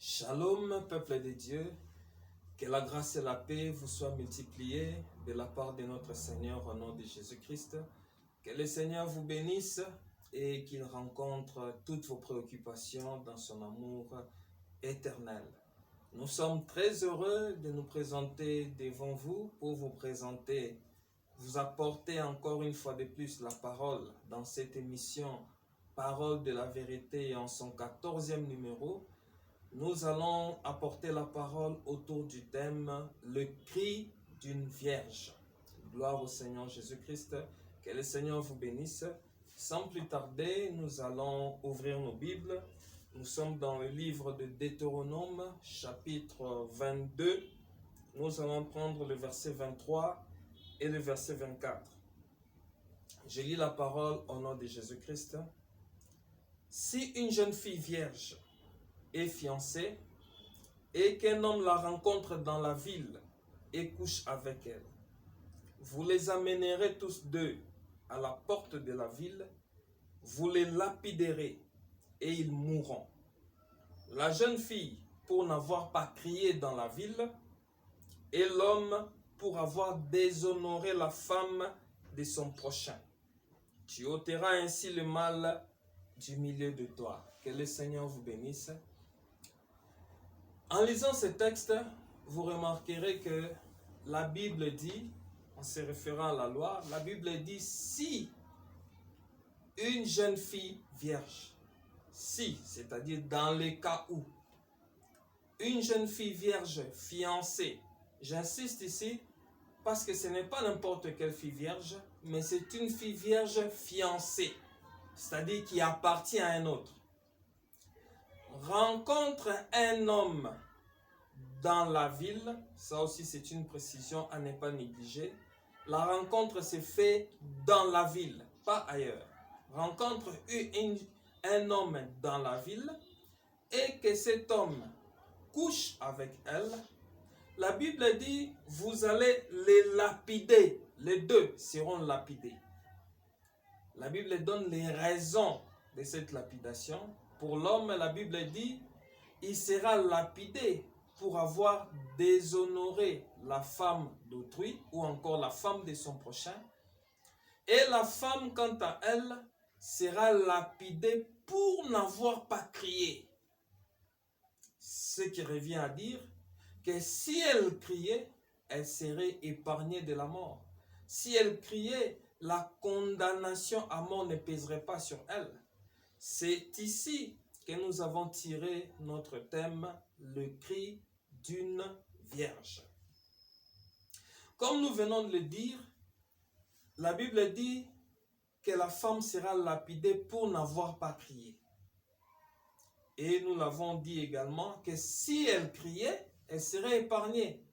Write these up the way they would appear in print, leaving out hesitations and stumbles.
Shalom, peuple de Dieu, que la grâce et la paix vous soient multipliées de la part de notre Seigneur au nom de Jésus-Christ. Que le Seigneur vous bénisse et qu'il rencontre toutes vos préoccupations dans son amour éternel. Nous sommes très heureux de nous présenter devant vous pour vous apporter encore une fois de plus la parole dans cette émission Parole de la vérité en son 14e numéro. Nous allons apporter la parole autour du thème « Le cri d'une vierge ». Gloire au Seigneur Jésus-Christ. Que le Seigneur vous bénisse. Sans plus tarder, nous allons ouvrir nos Bibles. Nous sommes dans le livre de Deutéronome, chapitre 22. Nous allons prendre le verset 23 et le verset 24. Je lis la parole au nom de Jésus-Christ. « Si une jeune fille vierge est fiancée et qu'un homme la rencontre dans la ville et couche avec elle, vous les amènerez tous deux à la porte de la ville, vous les lapiderez et ils mourront. La jeune fille pour n'avoir pas crié dans la ville et l'homme pour avoir déshonoré la femme de son prochain. Tu ôteras ainsi le mal du milieu de toi. » Que le Seigneur vous bénisse. En lisant ce texte, vous remarquerez que la Bible dit, en se référant à la loi, la Bible dit si une jeune fille vierge, si, c'est-à-dire dans les cas où, une jeune fille vierge fiancée, j'insiste ici parce que ce n'est pas n'importe quelle fille vierge, mais c'est une fille vierge fiancée, c'est-à-dire qui appartient à un autre, rencontre un homme dans la ville, ça aussi c'est une précision à ne pas négliger. La rencontre s'est faite dans la ville, pas ailleurs. Rencontre un homme dans la ville et que cet homme couche avec elle. La Bible dit, vous allez les lapider. Les deux seront lapidés. La Bible donne les raisons de cette lapidation. Pour l'homme, la Bible dit, il sera lapidé pour avoir déshonoré la femme d'autrui ou encore la femme de son prochain. Et la femme, quant à elle, sera lapidée pour n'avoir pas crié. Ce qui revient à dire que si elle criait, elle serait épargnée de la mort. Si elle criait, la condamnation à mort ne pèserait pas sur elle. C'est ici que nous avons tiré notre thème, le cri d'une vierge. Comme nous venons de le dire, la Bible dit que la femme sera lapidée pour n'avoir pas crié. Et nous l'avons dit également que si elle criait, elle serait épargnée.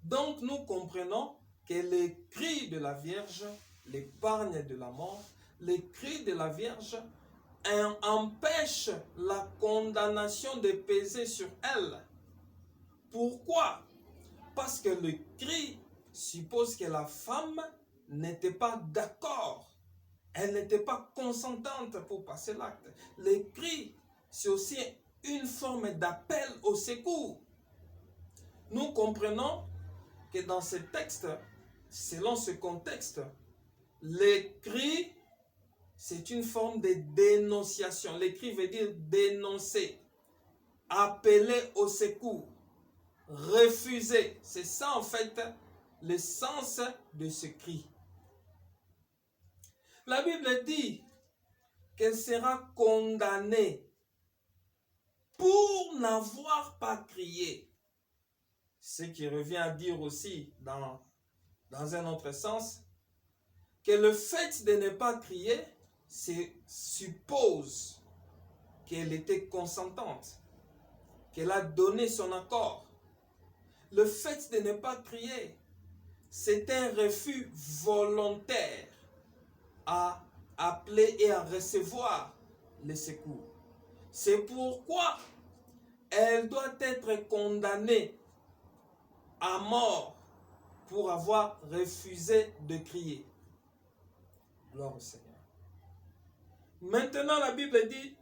Donc nous comprenons que les cris de la Vierge l'épargnent de la mort. Les cris de la Vierge empêchent la condamnation de peser sur elle. Pourquoi? Parce que le cri suppose que la femme n'était pas d'accord. Elle n'était pas consentante pour passer l'acte. Le cri, c'est aussi une forme d'appel au secours. Nous comprenons que dans ce texte, selon ce contexte, le cri, c'est une forme de dénonciation. Le cri veut dire dénoncer, appeler au secours, refuser. C'est ça en fait le sens de ce cri. La Bible dit qu'elle sera condamnée pour n'avoir pas crié. Ce qui revient à dire aussi dans un autre sens, que le fait de ne pas crier, suppose qu'elle était consentante, qu'elle a donné son accord. Le fait de ne pas crier, c'est un refus volontaire à appeler et à recevoir le secours. C'est pourquoi elle doit être condamnée à mort pour avoir refusé de crier. Gloire au Seigneur. Maintenant, la Bible dit,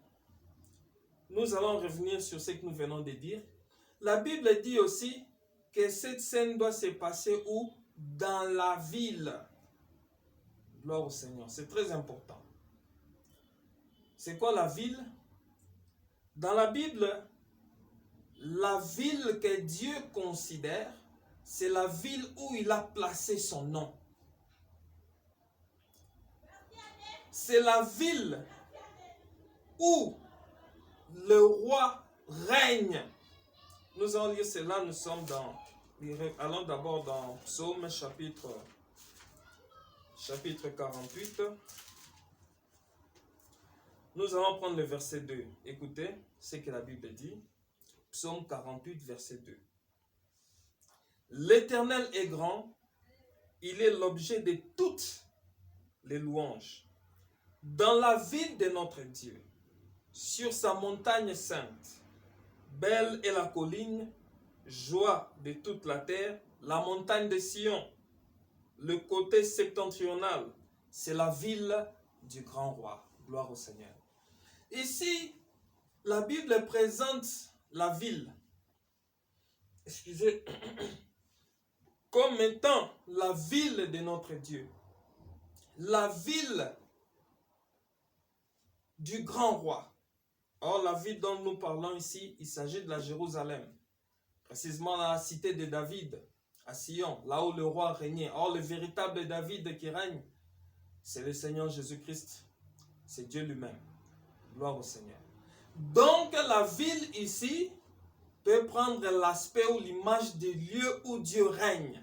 nous allons revenir sur ce que nous venons de dire. La Bible dit aussi que cette scène doit se passer où? Dans la ville. Gloire au Seigneur. C'est très important. C'est quoi la ville? Dans la Bible, la ville que Dieu considère, c'est la ville où il a placé son nom. C'est la ville où le roi règne. Nous allons lire cela, nous sommes dans... Allons d'abord dans Psaume chapitre 48. Nous allons prendre le verset 2. Écoutez ce que la Bible dit. Psaume 48, verset 2. L'Éternel est grand, il est l'objet de toutes les louanges. Dans la ville de notre Dieu, sur sa montagne sainte, belle est la colline, joie de toute la terre, la montagne de Sion, le côté septentrional, c'est la ville du grand roi. Gloire au Seigneur. Ici, la Bible présente la ville, comme étant la ville de notre Dieu, la ville du grand roi. Or, la ville dont nous parlons ici, il s'agit de la Jérusalem, précisément dans la cité de David, à Sion, là où le roi régnait. Or, le véritable David qui règne, c'est le Seigneur Jésus-Christ, c'est Dieu lui-même. Gloire au Seigneur. Donc, la ville ici peut prendre l'aspect ou l'image des lieux où Dieu règne.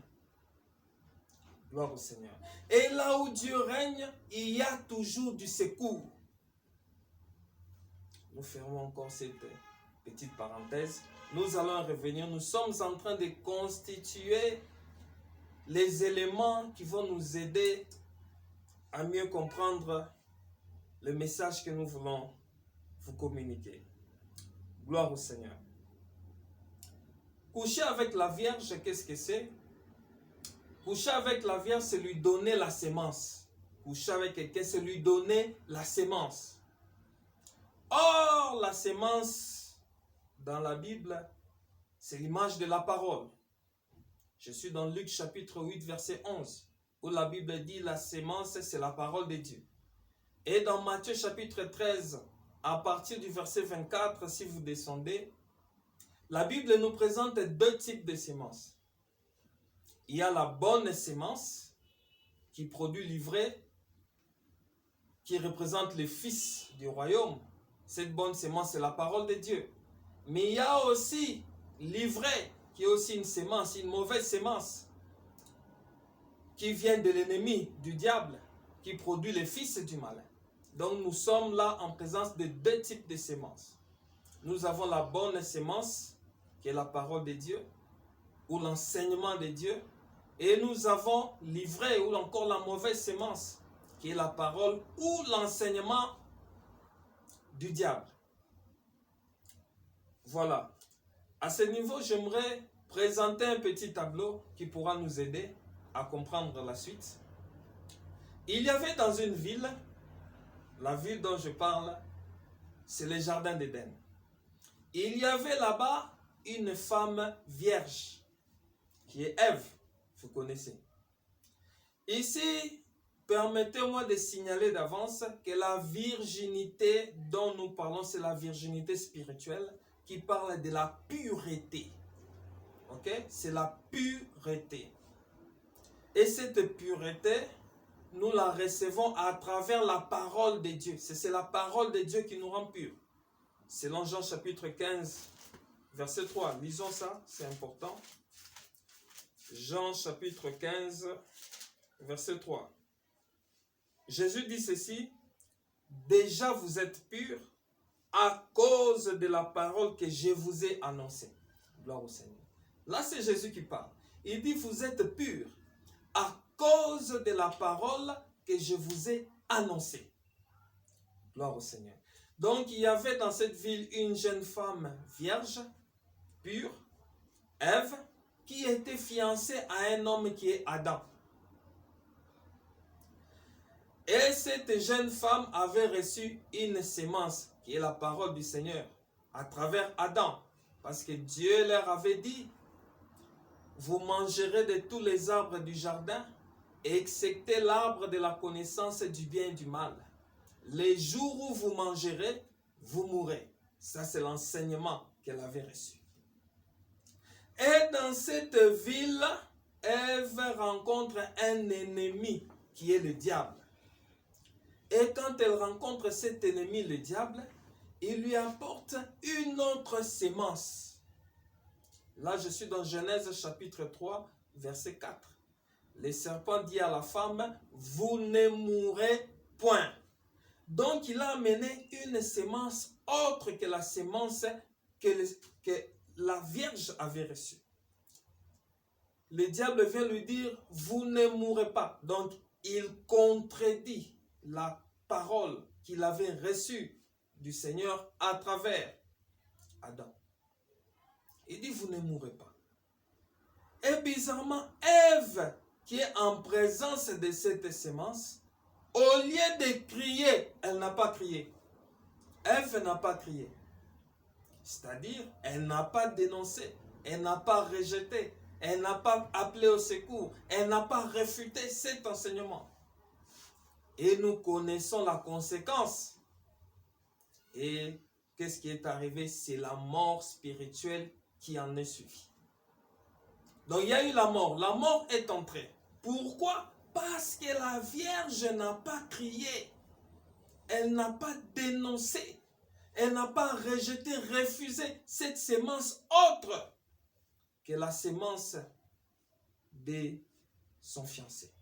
Gloire au Seigneur. Et là où Dieu règne, il y a toujours du secours. Nous fermons encore cette petite parenthèse. Nous allons revenir. Nous sommes en train de constituer les éléments qui vont nous aider à mieux comprendre le message que nous voulons vous communiquer. Gloire au Seigneur. Coucher avec la Vierge, qu'est-ce que c'est? Coucher avec la Vierge, c'est lui donner la sémence. Coucher avec quelqu'un, c'est lui donner la sémence. Or, la sémence, dans la Bible, c'est l'image de la parole. Je suis dans Luc chapitre 8, verset 11, où la Bible dit la sémence, c'est la parole de Dieu. Et dans Matthieu chapitre 13, à partir du verset 24, si vous descendez, la Bible nous présente deux types de sémences. Il y a la bonne sémence qui produit l'ivraie, qui représente les fils du royaume. Cette bonne sémence, c'est la parole de Dieu. Mais il y a aussi l'ivraie, qui est aussi une sémence, une mauvaise sémence, qui vient de l'ennemi, du diable, qui produit les fils du malin. Donc nous sommes là en présence de deux types de sémences. Nous avons la bonne sémence, qui est la parole de Dieu, ou l'enseignement de Dieu. Et nous avons l'ivraie, ou encore la mauvaise sémence, qui est la parole ou l'enseignement du diable. Voilà. À ce niveau, j'aimerais présenter un petit tableau qui pourra nous aider à comprendre la suite. Il y avait dans une ville, la ville dont je parle, c'est le jardin d'Éden. Il y avait là-bas une femme vierge, qui est Ève, vous connaissez. Ici, permettez-moi de signaler d'avance que la virginité dont nous parlons, c'est la virginité spirituelle qui parle de la pureté. Ok? C'est la pureté. Et cette pureté, nous la recevons à travers la parole de Dieu. C'est la parole de Dieu qui nous rend purs. Selon Jean chapitre 15, verset 3. Lisons ça, c'est important. Jean chapitre 15, verset 3. Jésus dit ceci: déjà vous êtes purs à cause de la parole que je vous ai annoncée. Gloire au Seigneur. Là, c'est Jésus qui parle. Il dit: vous êtes purs à cause de la parole que je vous ai annoncée. Gloire au Seigneur. Donc, il y avait dans cette ville une jeune femme vierge, pure, Ève, qui était fiancée à un homme qui est Adam. Et cette jeune femme avait reçu une sémence, qui est la parole du Seigneur. à travers Adam. Parce que Dieu leur avait dit, vous mangerez de tous les arbres du jardin, excepté l'arbre de la connaissance du bien et du mal. Les jours où vous mangerez, vous mourrez. Ça, c'est l'enseignement qu'elle avait reçu. Et dans cette ville, Ève rencontre un ennemi qui est le diable. Et quand elle rencontre cet ennemi, le diable, il lui apporte une autre sémence. Là, je suis dans Genèse chapitre 3, verset 4. Le serpent dit à la femme, vous ne mourrez point. Donc, il a amené une sémence autre que la sémence que la Vierge avait reçue. Le diable vient lui dire, vous ne mourrez pas. Donc, il contredit la parole qu'il avait reçue du Seigneur à travers Adam. Il dit, vous ne mourrez pas. Et bizarrement, Ève, qui est en présence de cette sémence, au lieu de crier, elle n'a pas crié. Ève n'a pas crié. C'est-à-dire, elle n'a pas dénoncé, elle n'a pas rejeté, elle n'a pas appelé au secours, elle n'a pas réfuté cet enseignement. Et nous connaissons la conséquence. Et qu'est-ce qui est arrivé? C'est la mort spirituelle qui en est suivie. Donc il y a eu la mort. La mort est entrée. Pourquoi? Parce que la Vierge n'a pas crié. Elle n'a pas dénoncé. Elle n'a pas rejeté, refusé cette sémence autre que la sémence de son fiancé,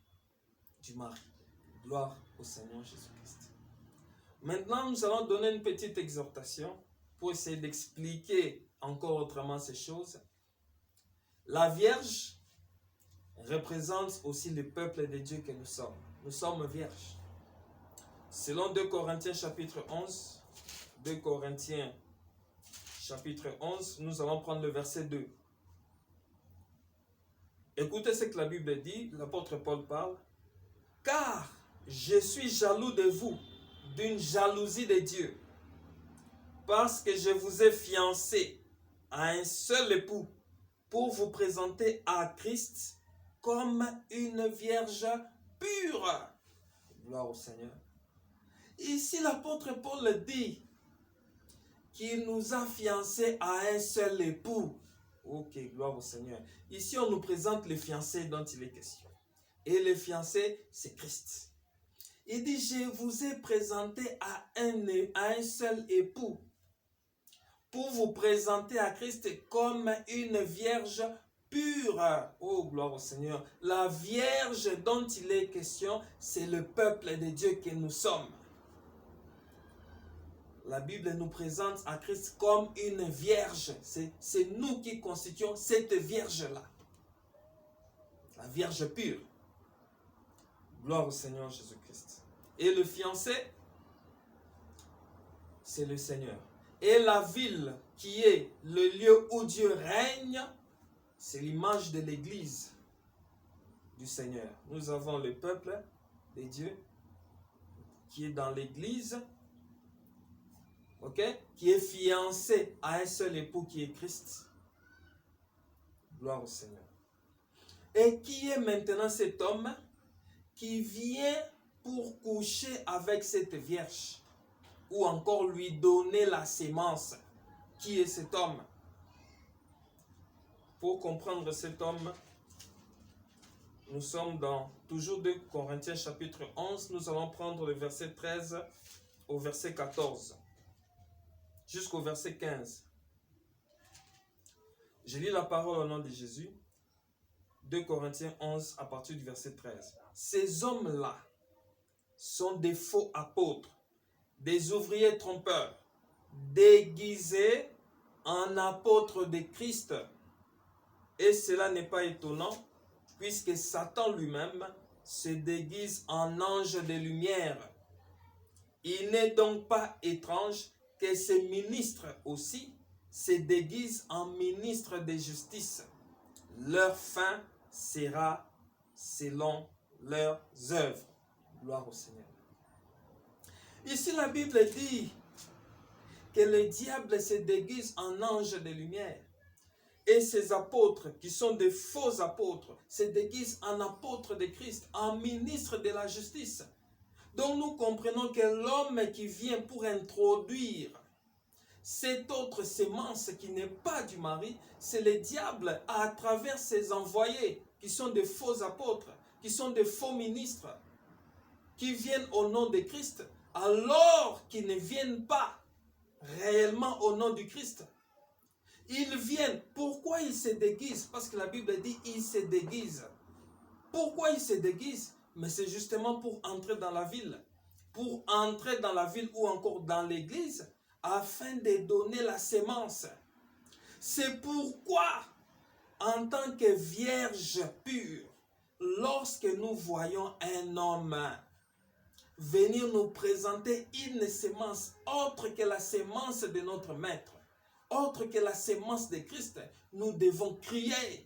du mari. Gloire au Seigneur Jésus-Christ. Maintenant, nous allons donner une petite exhortation pour essayer d'expliquer encore autrement ces choses. La Vierge représente aussi le peuple de Dieu que nous sommes. Nous sommes vierges. Selon 2 Corinthiens chapitre 11, 2 Corinthiens chapitre 11, nous allons prendre le verset 2. Écoutez ce que la Bible dit, l'apôtre Paul parle. Car je suis jaloux de vous, d'une jalousie de Dieu, parce que je vous ai fiancé à un seul époux, pour vous présenter à Christ comme une vierge pure. Gloire au Seigneur. Ici, l'apôtre Paul dit qu'il nous a fiancés à un seul époux. Ok, gloire au Seigneur. Ici, on nous présente le fiancé dont il est question. Et le fiancé, c'est Christ. Il dit, je vous ai présenté à un seul époux pour vous présenter à Christ comme une vierge pure. Oh, gloire au Seigneur. La vierge dont il est question, c'est le peuple de Dieu que nous sommes. La Bible nous présente à Christ comme une vierge. C'est nous qui constituons cette vierge-là. La vierge pure. Gloire au Seigneur Jésus-Christ. Et le fiancé, c'est le Seigneur. Et la ville qui est le lieu où Dieu règne, c'est l'image de l'église du Seigneur. Nous avons le peuple de Dieu qui est dans l'église, qui est fiancé à un seul époux qui est Christ. Gloire au Seigneur. Et qui est maintenant cet homme qui vient pour coucher avec cette vierge, ou encore lui donner la sémence. Qui est cet homme? Pour comprendre cet homme, nous sommes dans toujours 2 Corinthiens chapitre 11, nous allons prendre le verset 13 au verset 14, jusqu'au verset 15. Je lis la parole au nom de Jésus. 2 Corinthiens 11 à partir du verset 13. Ces hommes-là sont des faux apôtres, des ouvriers trompeurs, déguisés en apôtres de Christ. Et cela n'est pas étonnant, puisque Satan lui-même se déguise en ange de lumière. Il n'est donc pas étrange que ces ministres aussi se déguisent en ministres de justice. Leur fin sera selon leurs œuvres. Gloire au Seigneur. Ici, la Bible dit que le diable se déguise en ange de lumière. Et ces apôtres, qui sont des faux apôtres, se déguisent en apôtres de Christ, en ministres de la justice. Donc nous comprenons que l'homme qui vient pour introduire cette autre sémence qui n'est pas du mari, c'est le diable à travers ses envoyés, qui sont des faux apôtres, qui sont des faux ministres, qui viennent au nom de Christ, alors qu'ils ne viennent pas réellement au nom du Christ. Ils viennent. Pourquoi ils se déguisent? Parce que la Bible dit ils se déguisent. Pourquoi ils se déguisent? Mais c'est justement pour entrer dans la ville. Pour entrer dans la ville ou encore dans l'église, afin de donner la sémence. C'est pourquoi, en tant que vierge pure, lorsque nous voyons un homme venir nous présenter une sémence autre que la sémence de notre maître, autre que la sémence de Christ, nous devons crier.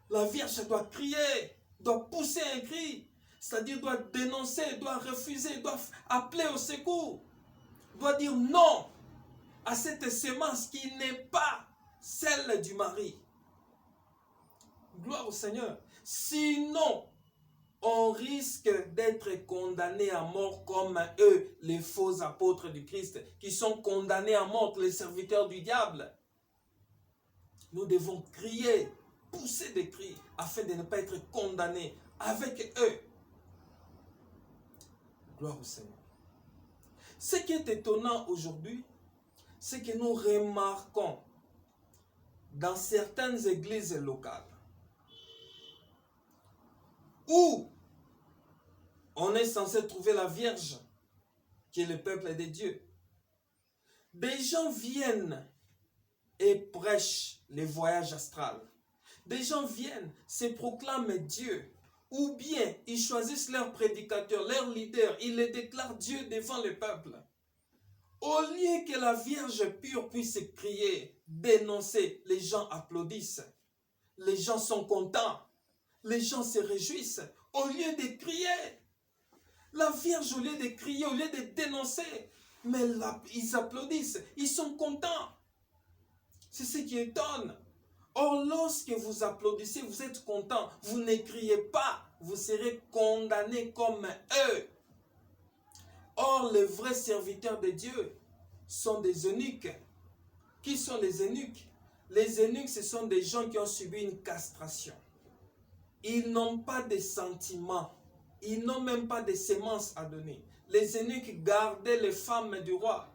La Vierge doit crier, doit pousser un cri, c'est-à-dire doit dénoncer, doit refuser, doit appeler au secours, doit dire non à cette sémence qui n'est pas celle du mari. Gloire au Seigneur. Sinon, on risque d'être condamné à mort comme eux, les faux apôtres du Christ, qui sont condamnés à mort, les serviteurs du diable. Nous devons crier, pousser des cris, afin de ne pas être condamnés avec eux. Gloire au Seigneur. Ce qui est étonnant aujourd'hui, c'est que nous remarquons dans certaines églises locales où on est censé trouver la Vierge, qui est le peuple de Dieu. Des gens viennent et prêchent les voyages astrales. Des gens viennent, se proclament Dieu, ou bien ils choisissent leur prédicateur, leur leader, ils les déclarent Dieu devant le peuple. Au lieu que la Vierge pure puisse crier, dénoncer, les gens applaudissent. Les gens sont contents. Les gens se réjouissent. Au lieu de crier, la Vierge, au lieu de crier, au lieu de dénoncer, mais là, ils applaudissent, ils sont contents. C'est ce qui étonne. Or, lorsque vous applaudissez, vous êtes content, vous ne criez pas, vous serez condamnés comme eux. Or, les vrais serviteurs de Dieu sont des eunuques. Qui sont les eunuques? Les eunuques, ce sont des gens qui ont subi une castration. Ils n'ont pas de sentiments. Ils n'ont même pas de sémences à donner. Les eunuques gardaient les femmes du roi.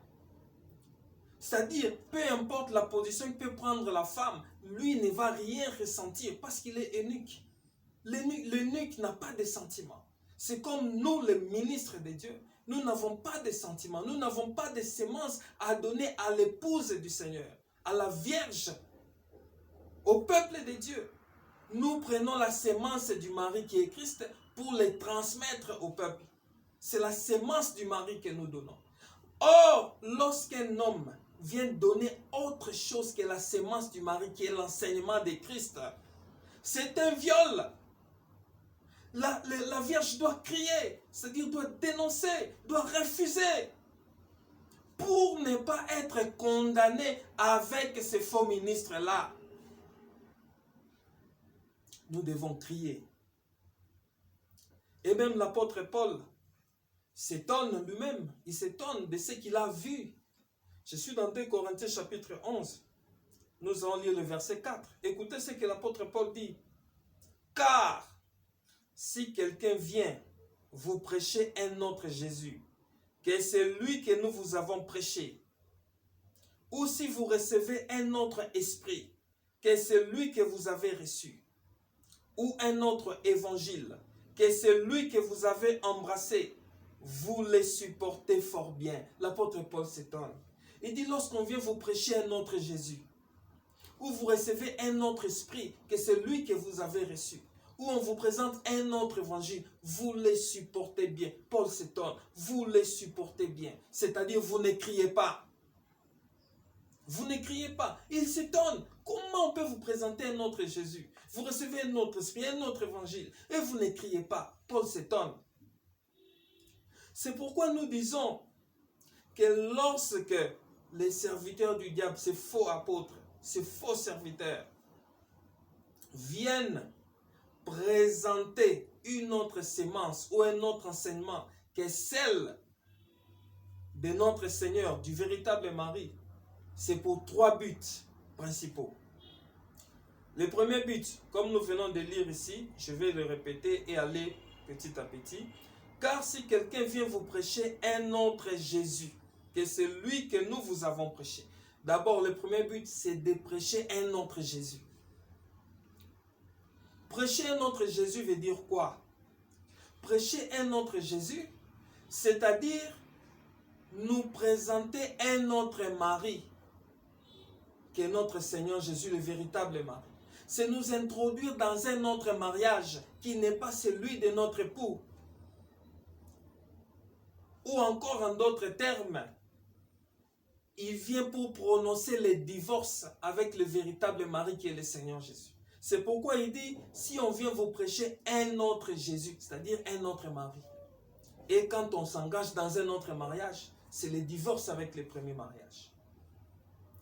C'est-à-dire, peu importe la position que peut prendre la femme, lui ne va rien ressentir parce qu'il est eunuque. L'eunuque n'a pas de sentiments. C'est comme nous, les ministres de Dieu. Nous n'avons pas de sentiments. Nous n'avons pas de sémences à donner à l'épouse du Seigneur, à la Vierge, au peuple de Dieu. Nous prenons la sémence du mari qui est Christ pour les transmettre au peuple. C'est la sémence du mari que nous donnons. Or, lorsqu'un homme vient donner autre chose que la sémence du mari, qui est l'enseignement de Christ, c'est un viol. La Vierge doit crier, c'est-à-dire doit dénoncer, doit refuser, pour ne pas être condamnée avec ces faux ministres-là. Nous devons crier. Et même l'apôtre Paul s'étonne lui-même, il s'étonne de ce qu'il a vu. Je suis dans 2 Corinthiens chapitre 11. Nous allons lire le verset 4. Écoutez ce que l'apôtre Paul dit. Car si quelqu'un vient vous prêcher un autre Jésus, que c'est lui que nous vous avons prêché, ou si vous recevez un autre esprit, que c'est lui que vous avez reçu, ou un autre évangile, que c'est lui que vous avez embrassé, vous les supportez fort bien. L'apôtre Paul s'étonne. Il dit, lorsqu'on vient vous prêcher un autre Jésus, ou vous recevez un autre esprit, que c'est lui que vous avez reçu, ou on vous présente un autre évangile, vous les supportez bien. Paul s'étonne, vous les supportez bien. C'est-à-dire, vous ne criez pas. Vous ne criez pas. Il s'étonne. Comment on peut vous présenter un autre Jésus? Vous recevez un autre esprit, un autre évangile, et vous ne criez pas. Paul s'étonne. C'est pourquoi nous disons que lorsque les serviteurs du diable, ces faux apôtres, ces faux serviteurs, viennent présenter une autre sémence ou un autre enseignement qui est celle de notre Seigneur, du véritable mari, c'est pour 3 buts principaux. Le premier but, comme nous venons de lire ici, je vais le répéter et aller petit à petit. Car si quelqu'un vient vous prêcher un autre Jésus, que celui que nous vous avons prêché. D'abord, le premier but, c'est de prêcher un autre Jésus. Prêcher un autre Jésus veut dire quoi? Prêcher un autre Jésus, c'est-à-dire nous présenter un autre mari que notre Seigneur Jésus, le véritable mari. C'est nous introduire dans un autre mariage qui n'est pas celui de notre époux. Ou encore en d'autres termes, il vient pour prononcer le divorce avec le véritable mari qui est le Seigneur Jésus. C'est pourquoi il dit, si on vient vous prêcher un autre Jésus, c'est-à-dire un autre mari. Et quand on s'engage dans un autre mariage, c'est le divorce avec le premier mariage.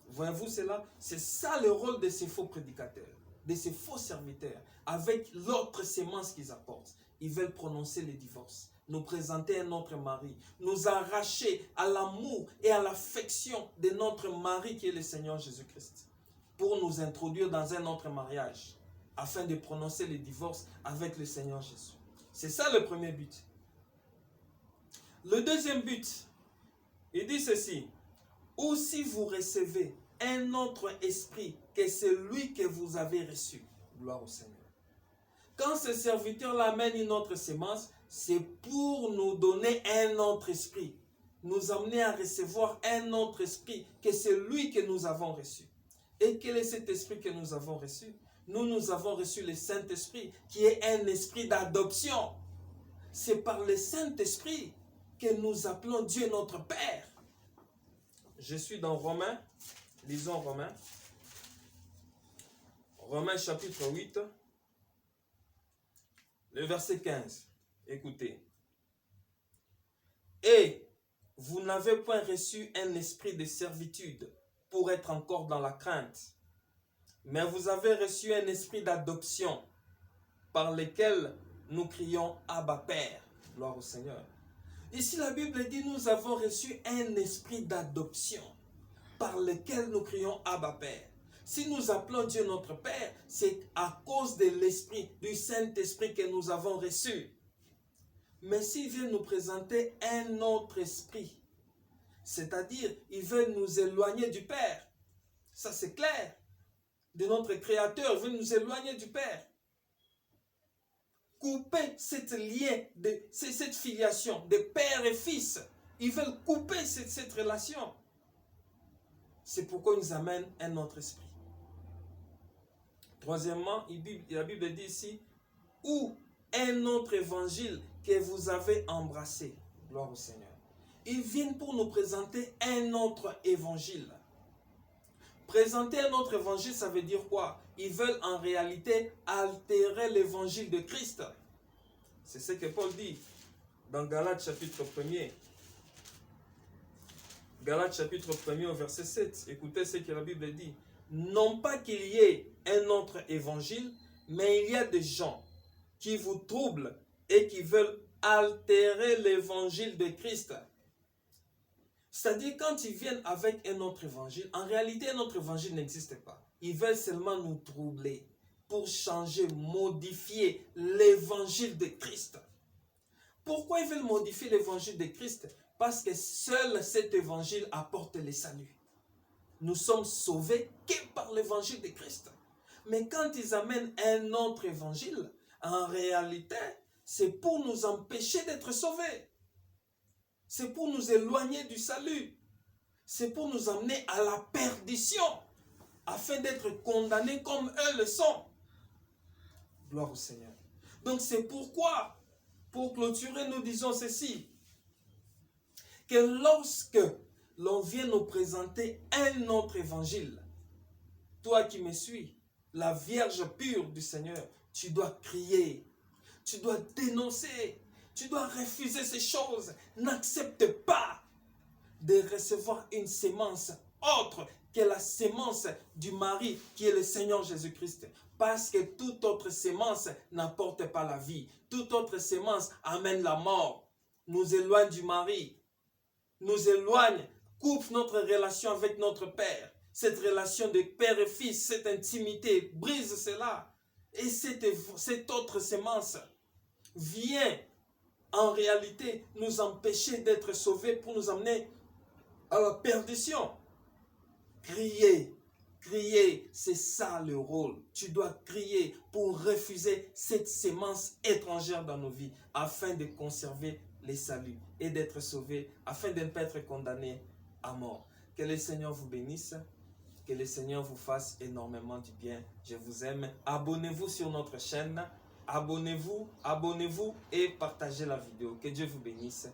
Voyez-vous cela? C'est ça le rôle de ces faux prédicateurs, de ces faux serviteurs, avec l'autre sémence qu'ils apportent. Ils veulent prononcer le divorce, nous présenter un autre mari, nous arracher à l'amour et à l'affection de notre mari qui est le Seigneur Jésus-Christ, pour nous introduire dans un autre mariage, afin de prononcer le divorce avec le Seigneur Jésus. C'est ça le premier but. Le deuxième but, il dit ceci, ou si vous recevez un autre esprit que celui que vous avez reçu. Gloire au Seigneur. Quand ce serviteur l'amène une autre sémence, c'est pour nous donner un autre esprit. Nous amener à recevoir un autre esprit que celui que nous avons reçu. Et quel est cet esprit que nous avons reçu? Nous avons reçu le Saint-Esprit, qui est un esprit d'adoption. C'est par le Saint-Esprit que nous appelons Dieu notre Père. Je suis dans Romains, lisons Romains. Romains chapitre 8, le verset 15. Écoutez. Et vous n'avez point reçu un esprit de servitude pour être encore dans la crainte, mais vous avez reçu un esprit d'adoption par lequel nous crions Abba Père. Gloire au Seigneur. Ici, la Bible dit, nous avons reçu un esprit d'adoption par lequel nous crions Abba Père. Si nous appelons Dieu notre Père, c'est à cause de l'Esprit, du Saint-Esprit que nous avons reçu. Mais s'il vient nous présenter un autre esprit, c'est-à-dire, il veut nous éloigner du Père, ça c'est clair, de notre Créateur, il veut nous éloigner du Père. Couper cette lien, cette filiation de père et fils. Ils veulent couper cette relation. C'est pourquoi ils nous amènent un autre esprit. Troisièmement, la Bible dit ici, ou un autre évangile que vous avez embrassé. Gloire au Seigneur. Ils viennent pour nous présenter un autre évangile. Présenter un autre évangile, ça veut dire quoi? Ils veulent en réalité altérer l'évangile de Christ. C'est ce que Paul dit dans Galates chapitre 1er. Galates chapitre 1er au verset 7. Écoutez ce que la Bible dit. Non pas qu'il y ait un autre évangile, mais il y a des gens qui vous troublent et qui veulent altérer l'évangile de Christ. C'est-à-dire, quand ils viennent avec un autre évangile, en réalité, un autre évangile n'existe pas. Ils veulent seulement nous troubler pour changer, modifier l'évangile de Christ. Pourquoi ils veulent modifier l'évangile de Christ? Parce que seul cet évangile apporte le salut. Nous sommes sauvés que par l'évangile de Christ. Mais quand ils amènent un autre évangile, en réalité, c'est pour nous empêcher d'être sauvés. C'est pour nous éloigner du salut. C'est pour nous amener à la perdition, afin d'être condamnés comme eux le sont. Gloire au Seigneur. Donc c'est pourquoi, pour clôturer, nous disons ceci, que lorsque l'on vient nous présenter un autre évangile, toi qui me suis, la Vierge pure du Seigneur, tu dois crier, tu dois dénoncer, tu dois refuser ces choses. N'accepte pas de recevoir une sémence autre que la sémence du mari qui est le Seigneur Jésus-Christ. Parce que toute autre sémence n'apporte pas la vie. Toute autre sémence amène la mort, nous éloigne du mari, nous éloigne, coupe notre relation avec notre Père. Cette relation de père et fils, cette intimité, brise cela. Et cette autre sémence vient en réalité nous empêcher d'être sauvés pour nous amener à la perdition. Crier, crier, c'est ça le rôle. Tu dois crier pour refuser cette sémence étrangère dans nos vies afin de conserver les saluts et d'être sauvés, afin de ne pas être condamnés à mort. Que le Seigneur vous bénisse, que le Seigneur vous fasse énormément du bien. Je vous aime. Abonnez-vous sur notre chaîne. Abonnez-vous et partagez la vidéo. Que Dieu vous bénisse.